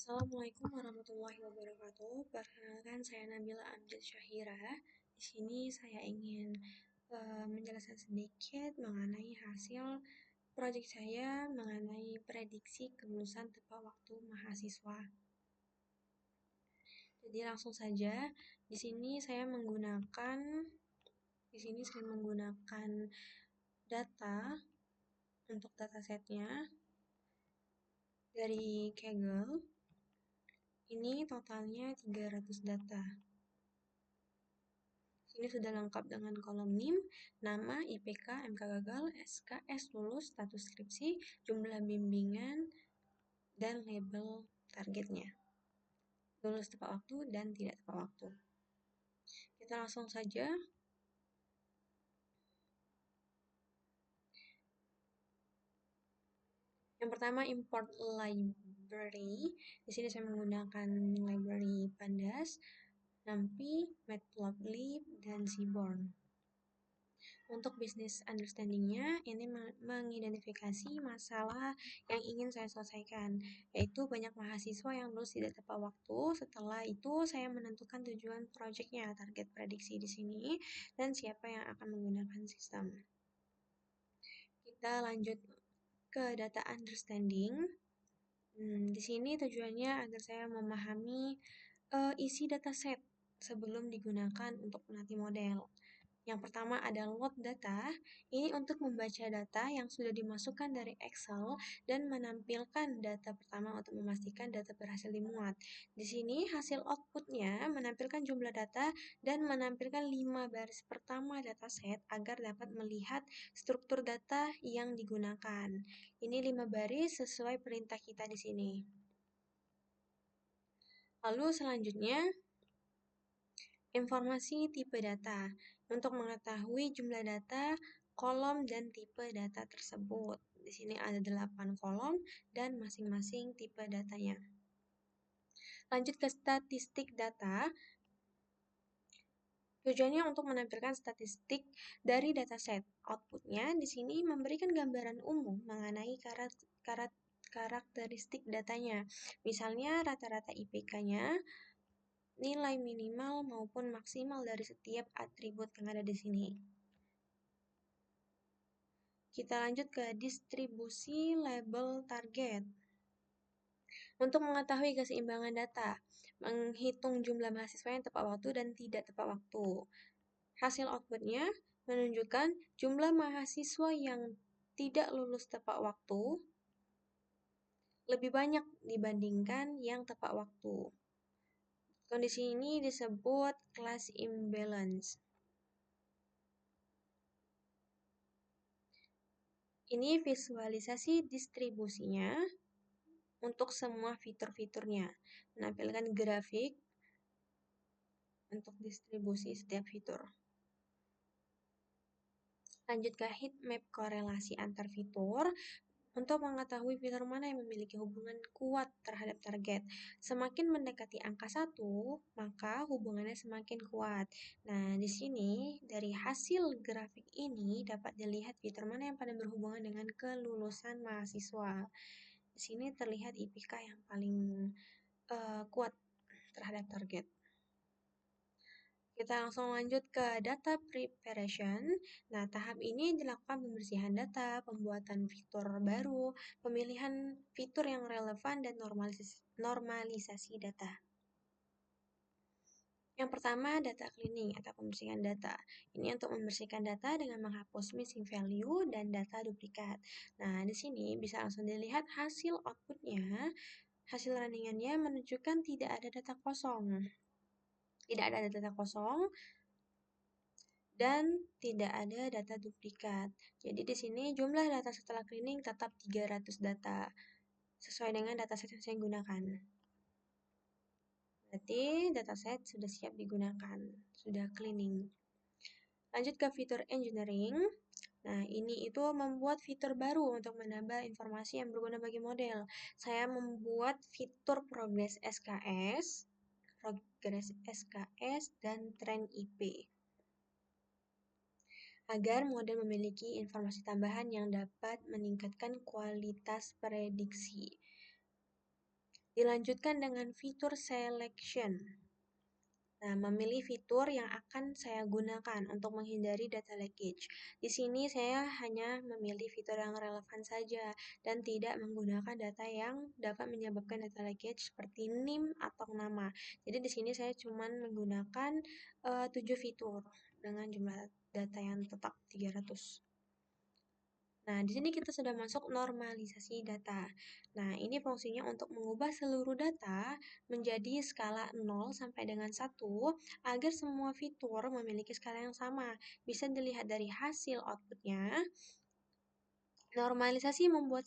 Assalamualaikum warahmatullahi wabarakatuh. Perkenalkan, saya Nabila Amjad Syahira. Di sini saya ingin menjelaskan sedikit mengenai hasil proyek saya mengenai prediksi kelulusan tepat waktu mahasiswa. Jadi langsung saja, di sini saya menggunakan data untuk datasetnya dari Kaggle. Ini totalnya 300 data. Ini sudah lengkap dengan kolom NIM, nama, IPK, MK gagal, SKS lulus, status skripsi, jumlah bimbingan, dan label targetnya. Lulus tepat waktu dan tidak tepat waktu. Kita langsung saja. Yang pertama, import library. Di sini saya menggunakan library Pandas, NumPy, Matplotlib, dan Seaborn. Untuk business understanding-nya, ini mengidentifikasi masalah yang ingin saya selesaikan, yaitu banyak mahasiswa yang lulus tidak tepat waktu. Setelah itu, saya menentukan tujuan proyeknya, target prediksi di sini, dan siapa yang akan menggunakan sistem. Kita lanjut ke data understanding. Di sini tujuannya agar saya memahami isi dataset sebelum digunakan untuk melatih model. Yang pertama ada load data, ini untuk membaca data yang sudah dimasukkan dari Excel dan menampilkan data pertama untuk memastikan data berhasil dimuat. Di sini hasil outputnya menampilkan jumlah data dan menampilkan 5 baris pertama dataset agar dapat melihat struktur data yang digunakan. Ini 5 baris sesuai perintah kita di sini. Lalu selanjutnya, informasi tipe data. Untuk mengetahui jumlah data, kolom, dan tipe data tersebut. Di sini ada 8 kolom dan masing-masing tipe datanya. Lanjut ke statistik data. Tujuannya untuk menampilkan statistik dari dataset. Outputnya di sini memberikan gambaran umum mengenai karakteristik datanya. Misalnya rata-rata IPK-nya, nilai minimal maupun maksimal dari setiap atribut yang ada di sini. Kita lanjut ke distribusi label target. Untuk mengetahui keseimbangan data, menghitung jumlah mahasiswa yang tepat waktu dan tidak tepat waktu. Hasil outputnya menunjukkan jumlah mahasiswa yang tidak lulus tepat waktu lebih banyak dibandingkan yang tepat waktu. Kondisi ini disebut class imbalance. Ini visualisasi distribusinya untuk semua fitur-fiturnya. Menampilkan grafik untuk distribusi setiap fitur. Lanjut ke heat map korelasi antar fitur. Untuk mengetahui fitur mana yang memiliki hubungan kuat terhadap target. Semakin mendekati angka 1, maka hubungannya semakin kuat. Nah, di sini dari hasil grafik ini dapat dilihat fitur mana yang paling berhubungan dengan kelulusan mahasiswa. Di sini terlihat IPK yang paling kuat terhadap target. Kita langsung lanjut ke data preparation. Nah, tahap ini dilakukan pembersihan data, pembuatan fitur baru, pemilihan fitur yang relevan, dan normalisasi data. Yang pertama, data cleaning atau pembersihan data. Ini untuk membersihkan data dengan menghapus missing value dan data duplikat. Nah, di sini bisa langsung dilihat hasil outputnya. Hasil runningannya menunjukkan tidak ada data kosong. Tidak ada data kosong dan tidak ada data duplikat. Jadi di sini jumlah data setelah cleaning tetap 300 data sesuai dengan dataset yang saya gunakan. Berarti dataset sudah siap digunakan, sudah cleaning. Lanjut ke fitur engineering. Nah, ini itu membuat fitur baru untuk menambah informasi yang berguna bagi model. Saya membuat fitur progress SKS, dan trend IP. Agar model memiliki informasi tambahan yang dapat meningkatkan kualitas prediksi. Dilanjutkan dengan fitur selection. Nah, memilih fitur yang akan saya gunakan untuk menghindari data leakage. Di sini saya hanya memilih fitur yang relevan saja dan tidak menggunakan data yang dapat menyebabkan data leakage seperti NIM atau nama. Jadi di sini saya cuma menggunakan 7 fitur dengan jumlah data yang tetap 300. Nah, di sini kita sudah masuk normalisasi data. Nah, ini fungsinya untuk mengubah seluruh data menjadi skala 0 sampai dengan 1 agar semua fitur memiliki skala yang sama. Bisa dilihat dari hasil outputnya. Normalisasi membuat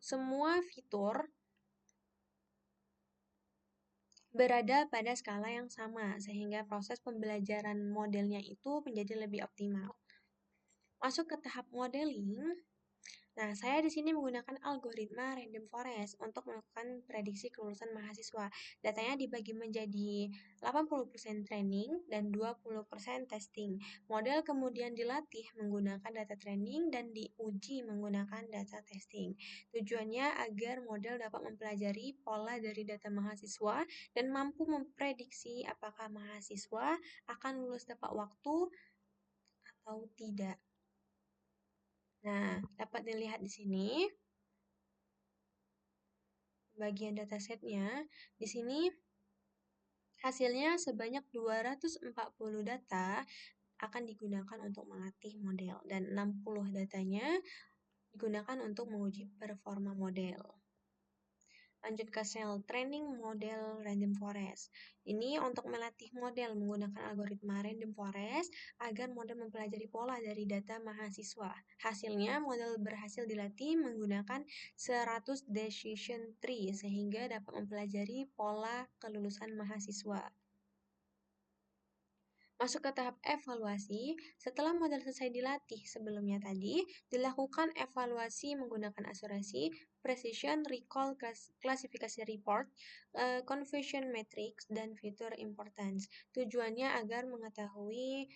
semua fitur berada pada skala yang sama, sehingga proses pembelajaran modelnya itu menjadi lebih optimal. Masuk ke tahap modeling. Nah, saya di sini menggunakan algoritma random forest untuk melakukan prediksi kelulusan mahasiswa. Datanya dibagi menjadi 80% training dan 20% testing. Model kemudian dilatih menggunakan data training dan diuji menggunakan data testing. Tujuannya agar model dapat mempelajari pola dari data mahasiswa dan mampu memprediksi apakah mahasiswa akan lulus tepat waktu atau tidak. Nah, dapat dilihat di sini bagian datasetnya. Di sini hasilnya sebanyak 240 data akan digunakan untuk melatih model dan 60 datanya digunakan untuk menguji performa model. Lanjut ke sel training model random forest. Ini untuk melatih model menggunakan algoritma random forest agar model mempelajari pola dari data mahasiswa. Hasilnya, model berhasil dilatih menggunakan 100 decision tree sehingga dapat mempelajari pola kelulusan mahasiswa. Masuk ke tahap evaluasi, setelah model selesai dilatih sebelumnya tadi, dilakukan evaluasi menggunakan akurasi, precision, recall, klasifikasi report, confusion matrix, dan fitur importance. Tujuannya agar mengetahui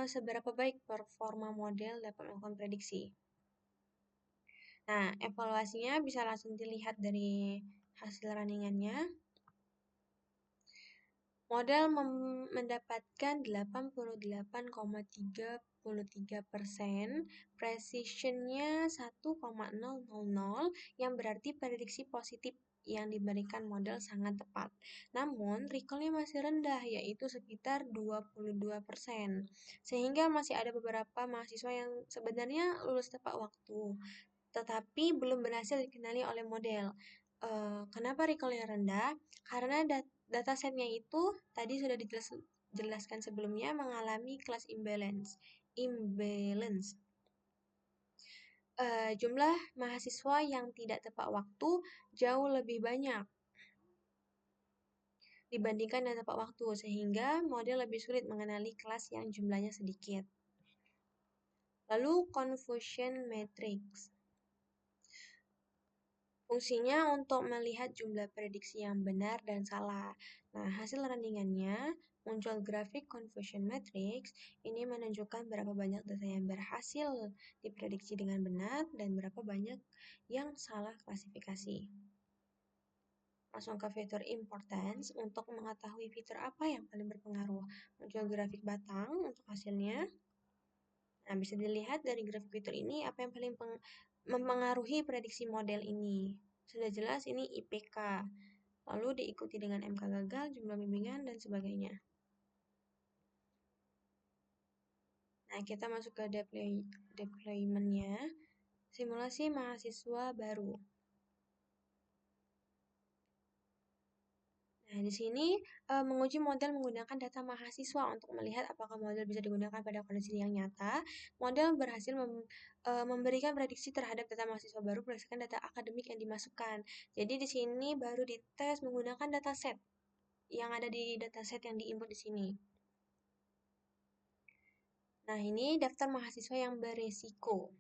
seberapa baik performa model dapat melakukan prediksi. Nah, evaluasinya bisa langsung dilihat dari hasil runningannya. Model mendapatkan 88,33%, precision-nya 1,000, yang berarti prediksi positif yang diberikan model sangat tepat. Namun, recall-nya masih rendah, yaitu sekitar 22%, sehingga masih ada beberapa mahasiswa yang sebenarnya lulus tepat waktu, tetapi belum berhasil dikenali oleh model. Kenapa recall-nya rendah? Karena datasetnya itu tadi sudah dijelaskan sebelumnya mengalami class imbalance. Jumlah mahasiswa yang tidak tepat waktu jauh lebih banyak dibandingkan yang tepat waktu, sehingga model lebih sulit mengenali kelas yang jumlahnya sedikit. Lalu confusion matrix. Fungsinya untuk melihat jumlah prediksi yang benar dan salah. Nah, hasil runningannya muncul grafik confusion matrix. Ini menunjukkan berapa banyak data yang berhasil diprediksi dengan benar dan berapa banyak yang salah klasifikasi. Langsung ke fitur importance untuk mengetahui fitur apa yang paling berpengaruh. Muncul grafik batang untuk hasilnya. Nah, bisa dilihat dari grafik fitur ini apa yang paling mempengaruhi prediksi model ini. Sudah jelas ini IPK, lalu diikuti dengan MK gagal, jumlah bimbingan, dan sebagainya. Nah, kita masuk ke deployment-nya. Simulasi mahasiswa baru. Nah, di sini menguji model menggunakan data mahasiswa untuk melihat apakah model bisa digunakan pada kondisi yang nyata. Model berhasil memberikan prediksi terhadap data mahasiswa baru berdasarkan data akademik yang dimasukkan. Jadi di sini baru dites menggunakan dataset yang ada di dataset yang diinput di sini. Nah, ini daftar mahasiswa yang beresiko.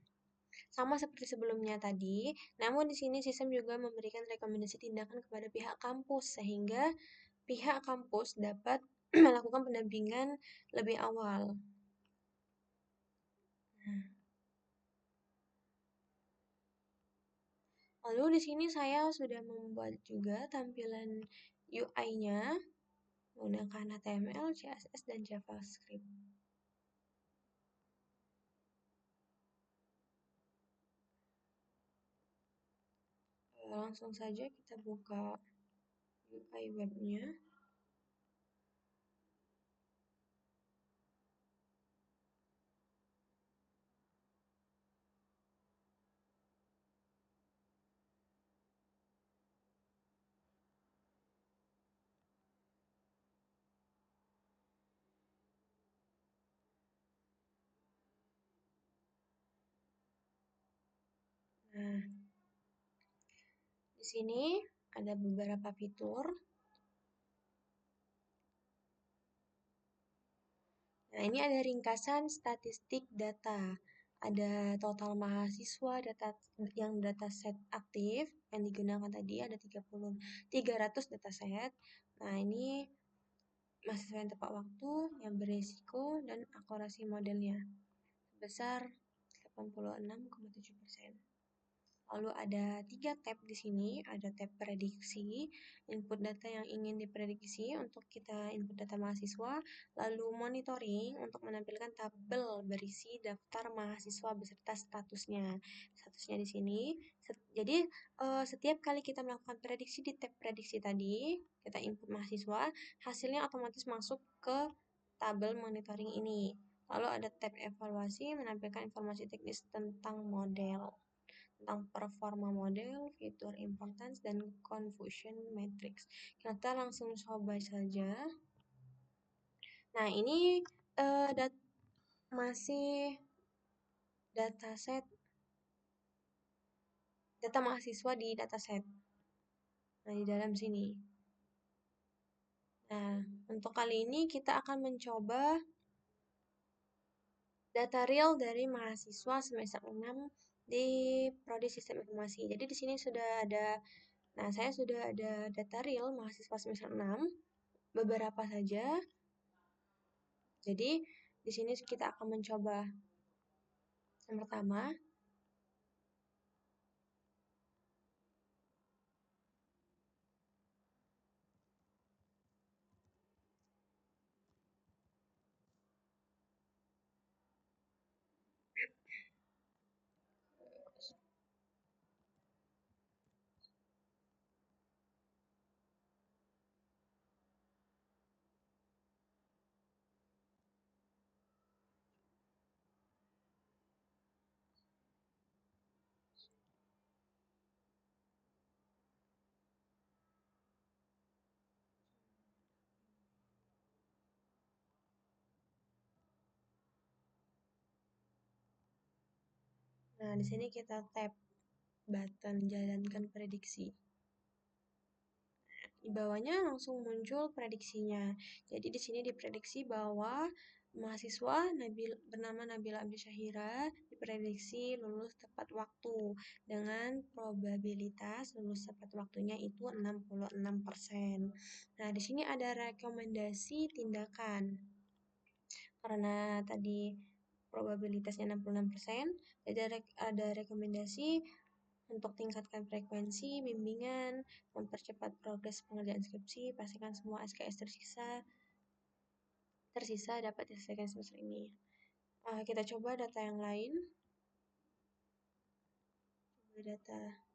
Sama seperti sebelumnya tadi, namun di sini sistem juga memberikan rekomendasi tindakan kepada pihak kampus sehingga pihak kampus dapat melakukan pendampingan lebih awal. Lalu di sini saya sudah membuat juga tampilan UI-nya menggunakan HTML, CSS, dan JavaScript. Langsung saja kita buka UI webnya. Nah, di sini ada beberapa fitur. Nah, ini ada ringkasan statistik data. Ada total mahasiswa data yang dataset aktif yang digunakan tadi ada 300 dataset. Nah, ini mahasiswa yang tepat waktu, yang beresiko, dan akurasi modelnya sebesar 86,7%. Lalu ada 3 tab di sini, ada tab prediksi, input data yang ingin diprediksi untuk kita input data mahasiswa, lalu monitoring untuk menampilkan tabel berisi daftar mahasiswa beserta statusnya. Statusnya di sini. Jadi setiap kali kita melakukan prediksi di tab prediksi tadi, kita input mahasiswa, hasilnya otomatis masuk ke tabel monitoring ini. Lalu ada tab evaluasi menampilkan informasi teknis tentang model, tentang performa model, fitur importance, dan confusion matrix. Kita langsung coba saja. Nah, ini masih dataset data mahasiswa di dataset. Nah, di dalam sini. Nah, untuk kali ini kita akan mencoba data real dari mahasiswa semester 6 di Prodi Sistem Informasi. Jadi di sini sudah ada, nah saya sudah ada data real mahasiswa semester 6, beberapa saja. Jadi di sini kita akan mencoba yang pertama. Nah, di sini kita tap button jalankan prediksi. Di bawahnya langsung muncul prediksinya. Jadi di sini diprediksi bahwa mahasiswa bernama Nabila Abdi Syahira diprediksi lulus tepat waktu dengan probabilitas lulus tepat waktunya itu 66%. Nah, di sini ada rekomendasi tindakan. Karena tadi probabilitasnya 66%, jadi ada rekomendasi untuk tingkatkan frekuensi, bimbingan, mempercepat progres pengerjaan skripsi, pastikan semua SKS tersisa dapat diselesaikan semester ini. Kita coba data yang lain. Coba data.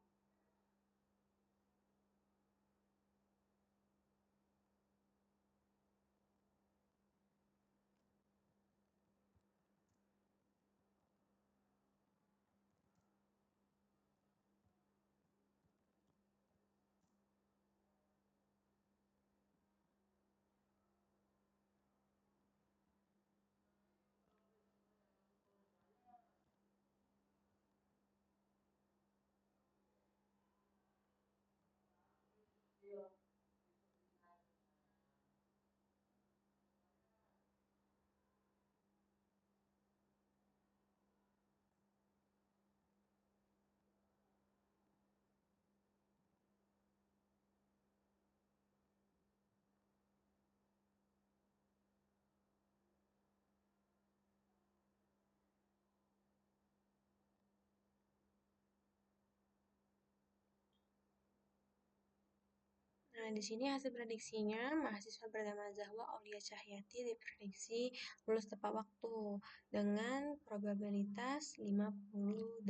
Nah, di sini hasil prediksinya, mahasiswa bernama Zahwa Aulia Cahyati diprediksi lulus tepat waktu dengan probabilitas 58%.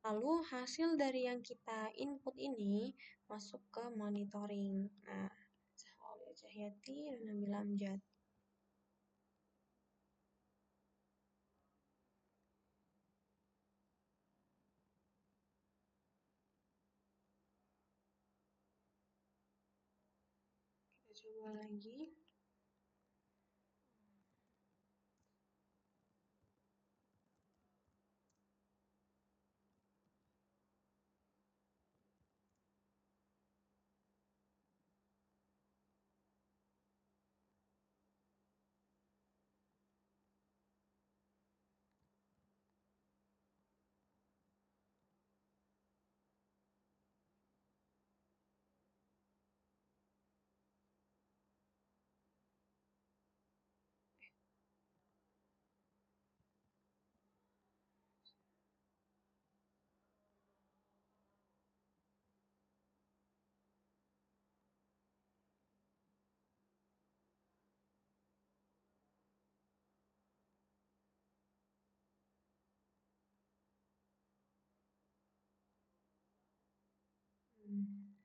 Lalu hasil dari yang kita input ini masuk ke monitoring. Nah, Zahwa Aulia Cahyati dan Nabila Amjad. Kita coba lagi.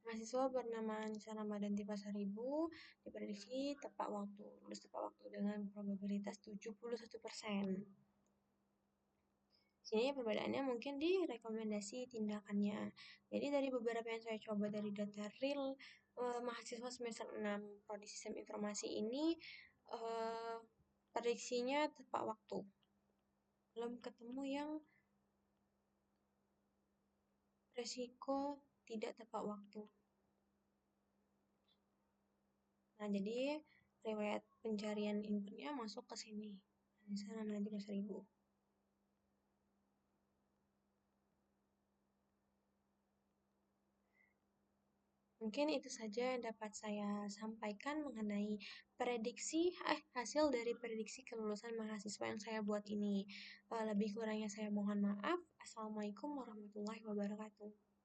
Mahasiswa bernama Anissa Ramadan Tipasaribu diprediksi tepat waktu, lulus tepat waktu dengan probabilitas 71%. Sini perbedaannya mungkin di rekomendasi tindakannya. Jadi dari beberapa yang saya coba dari data real mahasiswa semester 6 Prodi Sistem Informasi ini prediksinya tepat waktu. Belum ketemu yang resiko tidak tepat waktu. Nah, jadi riwayat pencarian inputnya masuk ke sini. Misalnya nanti 1000. Mungkin itu saja yang dapat saya sampaikan mengenai hasil dari prediksi kelulusan mahasiswa yang saya buat ini. Lebih kurangnya saya mohon maaf. Assalamualaikum warahmatullahi wabarakatuh.